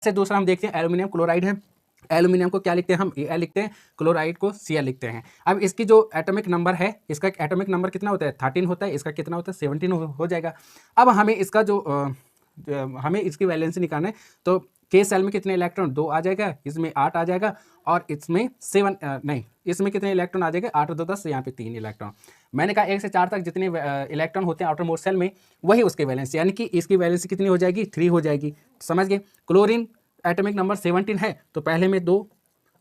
से दूसरा हम देखते हैं एल्यूमिनियम क्लोराइड है। एल्यूमिनियम को क्या लिखते हैं हम, Al लिखते हैं, क्लोराइड को Cl लिखते हैं। अब इसकी जो एटॉमिक नंबर है, इसका एटॉमिक नंबर कितना होता है 13 होता है, इसका कितना होता है 17 हो जाएगा। अब हमें इसका जो हमें इसकी वैलेंसी निकालना है, तो के सेल में कितने इलेक्ट्रॉन 2 आ जाएगा, इसमें 8 आ जाएगा, और इसमें 7 नहीं, इसमें कितने इलेक्ट्रॉन आ जाएगा 8 और 2 10, यहाँ पे 3 इलेक्ट्रॉन। मैंने कहा 1 से 4 तक जितने इलेक्ट्रॉन होते हैं आउटर मोस्ट सेल में, वही उसकी वैलेंसी, यानी कि इसकी वैलेंसी कितनी हो जाएगी 3 हो जाएगी। समझ गए। क्लोरीन एटॉमिक नंबर 17 है, तो पहले में 2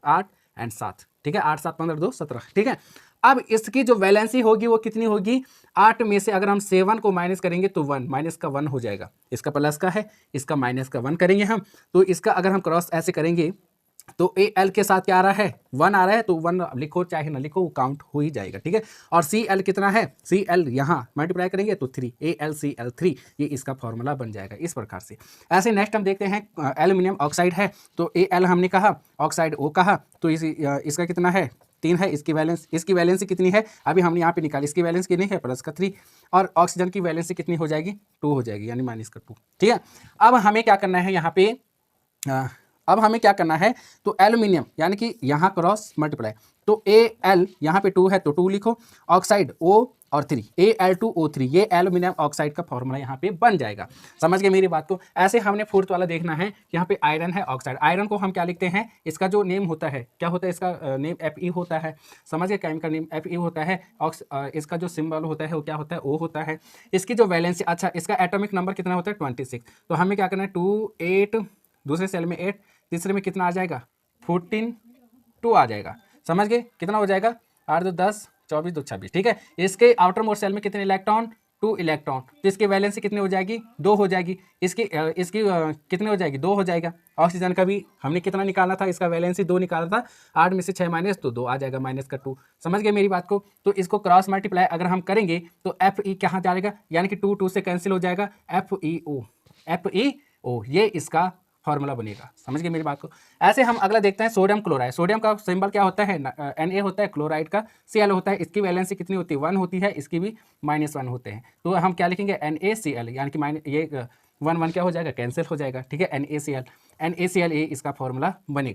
8 एंड 7, ठीक है, 8 7 15 2 17, ठीक है। अब इसकी जो वैलेंसी होगी वो कितनी होगी, 8 में से अगर हम 7 को माइनस करेंगे तो 1, माइनस का 1 हो जाएगा, इसका प्लस का है, इसका माइनस का 1 करेंगे हम, तो इसका अगर हम क्रॉस ऐसे करेंगे तो Al के साथ क्या आ रहा है 1 आ रहा है, तो 1 लिखो चाहे ना लिखो वो काउंट हो ही जाएगा, ठीक है। और Cl कितना है, Cl यहाँ मल्टीप्लाई करेंगे तो 3, AlCl3, ये इसका फॉर्मूला बन जाएगा इस प्रकार से। ऐसे नेक्स्ट हम देखते हैं एल्यूमिनियम ऑक्साइड है, तो Al हमने कहा, ऑक्साइड O कहा, तो इसका कितना है 3 है, इसकी वैलेंसी कितनी है, अभी हमने यहाँ पे निकाली, इसकी वैलेंसी कितनी है प्लस का 3, और ऑक्सीजन की वैलेंसी कितनी हो जाएगी 2 हो जाएगी, यानी माइनस का 2, ठीक है। अब हमें क्या करना है यहाँ पे, अब हमें क्या करना है, तो एल्यूमिनियम यानी कि यहाँ क्रॉस मल्टीप्लाई, तो Al यहाँ पे 2 है तो 2 लिखो, ऑक्साइड O और 3, Al2O3, ये एल्यूमिनियम ऑक्साइड का फॉर्मूला यहाँ पे बन जाएगा। समझ गए मेरी बात को। ऐसे हमने फोर्थ वाला देखना है, यहाँ पे आयरन है ऑक्साइड, आयरन को हम क्या लिखते हैं, इसका जो नेम होता है क्या होता है, इसका नेम Fe होता है। समझ गए, केमिकल नेम Fe होता है। इसका जो सिंबल होता है वो क्या होता है O होता है। इसकी जो वैलेंसी, अच्छा इसका एटॉमिक नंबर कितना होता है 26, तो हमें क्या करना है 2 8, दूसरे सेल में 8, तीसरे में कितना आ जाएगा 14 2 आ जाएगा। समझ गए, कितना हो जाएगा 8 2 10 24 2 26, ठीक है। इसके आउटर मोस्ट सेल में कितने इलेक्ट्रॉन 2 इलेक्ट्रॉन, तो इसकी वैलेंसी कितनी हो जाएगी 2 हो जाएगी, इसकी कितनी हो जाएगी 2 हो जाएगा। ऑक्सीजन का भी हमने कितना निकालना था, इसका वैलेंसी 2 निकाला था, 8 में से 6 माइनस तो 2 आ जाएगा, माइनस का 2। समझ गए मेरी बात को। तो इसको क्रॉस मल्टीप्लाई अगर हम करेंगे तो Fe कहाँ जाएगा, यानी कि 2 2 से कैंसिल हो जाएगा, FeO, ये इसका फॉर्मूला बनेगा। समझ गए मेरी बात को। ऐसे हम अगला देखते हैं सोडियम क्लोराइड। सोडियम का सिंबल क्या होता है Na होता है, क्लोराइड का Cl होता है। इसकी वैलेंसी कितनी होती है 1 होती है, इसकी भी -1 होते हैं, तो हम क्या लिखेंगे NaCl, यानी कि ये 1 1 क्या हो जाएगा कैंसिल हो जाएगा, ठीक है। NaCl ये इसका फॉर्मूला बनेगा।